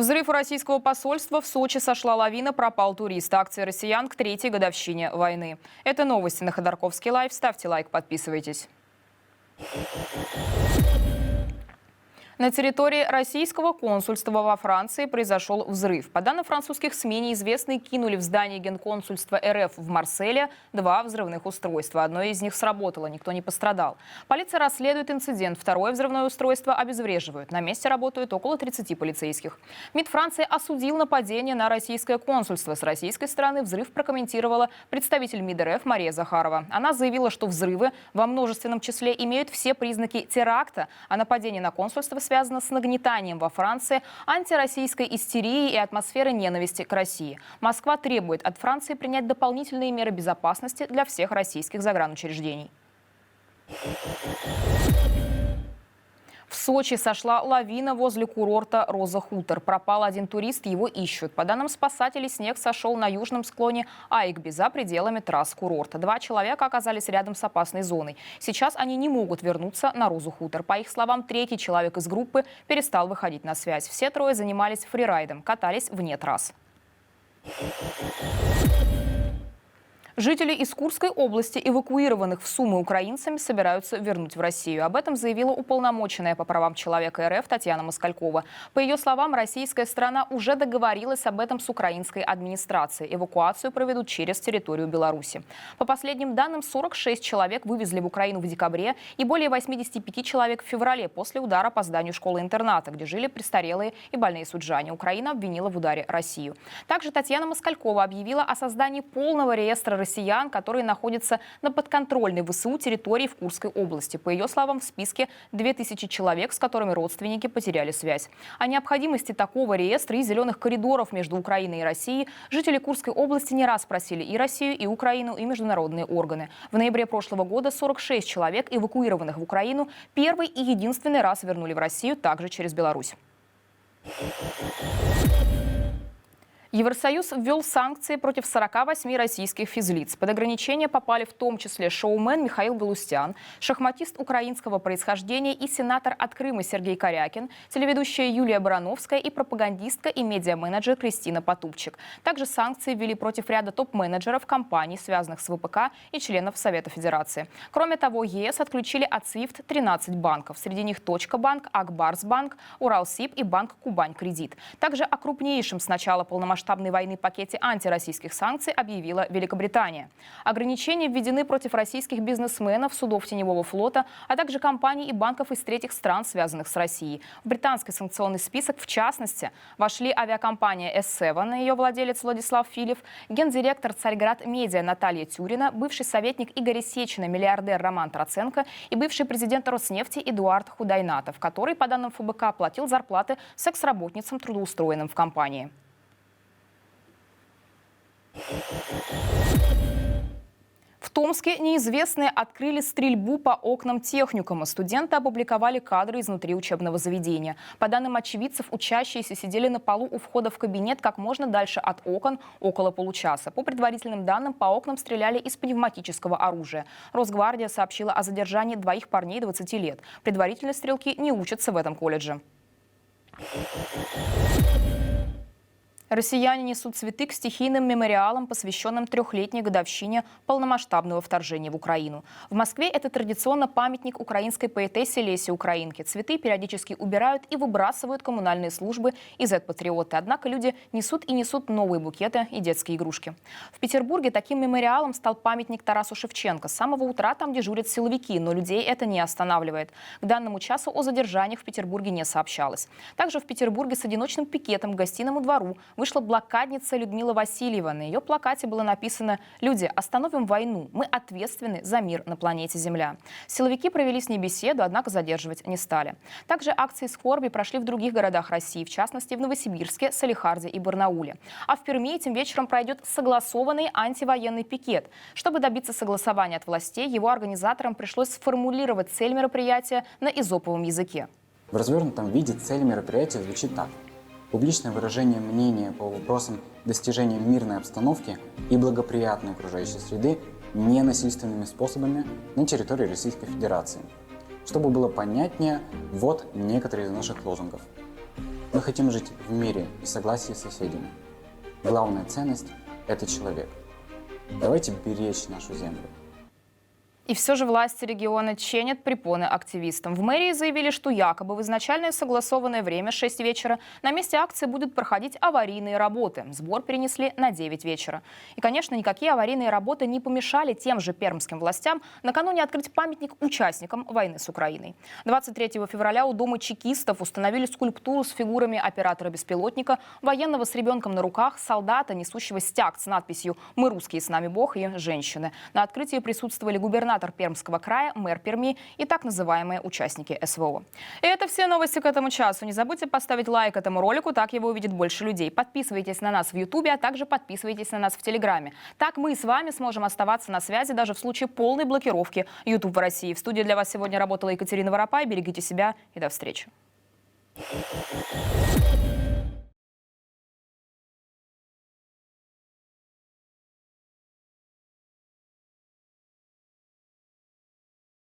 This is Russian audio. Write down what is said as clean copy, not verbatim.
Взрыв у российского посольства в Сочи, сошла лавина, пропал турист. Акция россиян к 3-й годовщине войны. Это новости на Ходорковский лайв. Ставьте лайк, подписывайтесь. На территории российского консульства во Франции произошел взрыв. По данным французских СМИ, неизвестные кинули в здание генконсульства РФ в Марселе 2 взрывных устройства. Одно из них сработало, никто не пострадал. Полиция расследует инцидент. Второе взрывное устройство обезвреживают. На месте работают около 30 полицейских. МИД Франции осудил нападение на российское консульство. С российской стороны взрыв прокомментировала представитель МИД РФ Мария Захарова. Она заявила, что взрывы во множественном числе имеют все признаки теракта, а нападение на консульство связано с нагнетанием во Франции антироссийской истерии и атмосферы ненависти к России. Москва требует от Франции принять дополнительные меры безопасности для всех российских загранучреждений. В Сочи сошла лавина возле курорта Роза-Хутор. Пропал один турист, его ищут. По данным спасателей, снег сошел на южном склоне Айгби за пределами трасс курорта. 2 человека оказались рядом с опасной зоной. Сейчас они не могут вернуться на Розу-Хутор. По их словам, 3-й человек из группы перестал выходить на связь. Все 3 занимались фрирайдом, катались вне трасс. Жители из Курской области, эвакуированных в Сумы украинцами, собираются вернуть в Россию. Об этом заявила уполномоченная по правам человека РФ Татьяна Москалькова. По ее словам, российская сторона уже договорилась об этом с украинской администрацией. Эвакуацию проведут через территорию Беларуси. По последним данным, 46 человек вывезли в Украину в декабре и более 85 человек в феврале после удара по зданию школы-интерната, где жили престарелые и больные суджане. Украина обвинила в ударе Россию. Также Татьяна Москалькова объявила о создании полного реестра россиян, которые находятся на подконтрольной ВСУ территории в Курской области. По ее словам, в списке 2000 человек, с которыми родственники потеряли связь. О необходимости такого реестра и зеленых коридоров между Украиной и Россией жители Курской области не раз просили и Россию, и Украину, и международные органы. В ноябре прошлого года 46 человек, эвакуированных в Украину, первый и единственный раз вернули в Россию, также через Беларусь. Евросоюз ввел санкции против 48 российских физлиц. Под ограничения попали в том числе шоумен Михаил Галустян, шахматист украинского происхождения и сенатор от Крыма Сергей Корякин, телеведущая Юлия Барановская и пропагандистка и медиа-менеджер Кристина Потупчик. Также санкции ввели против ряда топ-менеджеров компаний, связанных с ВПК и членов Совета Федерации. Кроме того, ЕС отключили от SWIFT 13 банков. Среди них Точка-банк, Акбарсбанк, Уралсиб и банк Кубань-кредит. Также о крупнейшем с начала полномасштабной войны пакете антироссийских санкций объявила Великобритания. Ограничения введены против российских бизнесменов, судов теневого флота, а также компаний и банков из третьих стран, связанных с Россией. В британский санкционный список, в частности, вошли авиакомпания S7, ее владелец Владислав Филев, гендиректор Царьград Медиа Наталья Тюрина, бывший советник Игоря Сечина, миллиардер Роман Троценко и бывший президент Роснефти Эдуард Худайнатов, который, по данным ФБК, платил зарплаты секс-работницам, трудоустроенным в компании. В Томске неизвестные открыли стрельбу по окнам техникума. Студенты опубликовали кадры изнутри учебного заведения. По данным очевидцев, учащиеся сидели на полу у входа в кабинет как можно дальше от окон, около получаса. По предварительным данным, по окнам стреляли из пневматического оружия. Росгвардия сообщила о задержании 2 парней 20 лет. Предварительно стрелки не учатся в этом колледже. Россияне несут цветы к стихийным мемориалам, посвященным 3-летней годовщине полномасштабного вторжения в Украину. В Москве это традиционно памятник украинской поэтессе Лесе Украинке. Цветы периодически убирают и выбрасывают коммунальные службы и зет-патриоты. Однако люди несут и несут новые букеты и детские игрушки. В Петербурге таким мемориалом стал памятник Тарасу Шевченко. С самого утра там дежурят силовики, но людей это не останавливает. К данному часу о задержаниях в Петербурге не сообщалось. Также в Петербурге с одиночным пикетом к Гостиному двору вышла блокадница Людмила Васильева. На ее плакате было написано: «Люди, остановим войну. Мы ответственны за мир на планете Земля». Силовики провели с ней беседу, однако задерживать не стали. Также акции скорби прошли в других городах России, в частности в Новосибирске, Салихарде и Барнауле. А в Перми этим вечером пройдет согласованный антивоенный пикет. Чтобы добиться согласования от властей, его организаторам пришлось сформулировать цель мероприятия на эзоповом языке. В развернутом виде цель мероприятия звучит так: публичное выражение мнения по вопросам достижения мирной обстановки и благоприятной окружающей среды ненасильственными способами на территории Российской Федерации. Чтобы было понятнее, вот некоторые из наших лозунгов. Мы хотим жить в мире и согласии с соседями. Главная ценность – это человек. Давайте беречь нашу землю. И все же власти региона чинят препоны активистам. В мэрии заявили, что якобы в изначальное согласованное время 6 вечера на месте акции будут проходить аварийные работы. Сбор перенесли на 9 вечера. И, конечно, никакие аварийные работы не помешали тем же пермским властям накануне открыть памятник участникам войны с Украиной. 23 февраля у Дома чекистов установили скульптуру с фигурами оператора беспилотника, военного с ребенком на руках, солдата, несущего стяг с надписью «Мы русские, с нами Бог» и «Женщины». На открытии присутствовали губернатор Пермского края, мэр Перми и так называемые участники СВО. И это все новости к этому часу. Не забудьте поставить лайк этому ролику, так его увидит больше людей. Подписывайтесь на нас в Ютубе, а также подписывайтесь на нас в Телеграме. Так мы с вами сможем оставаться на связи даже в случае полной блокировки YouTube в России. В студии для вас сегодня работала Екатерина Воропай. Берегите себя и до встречи.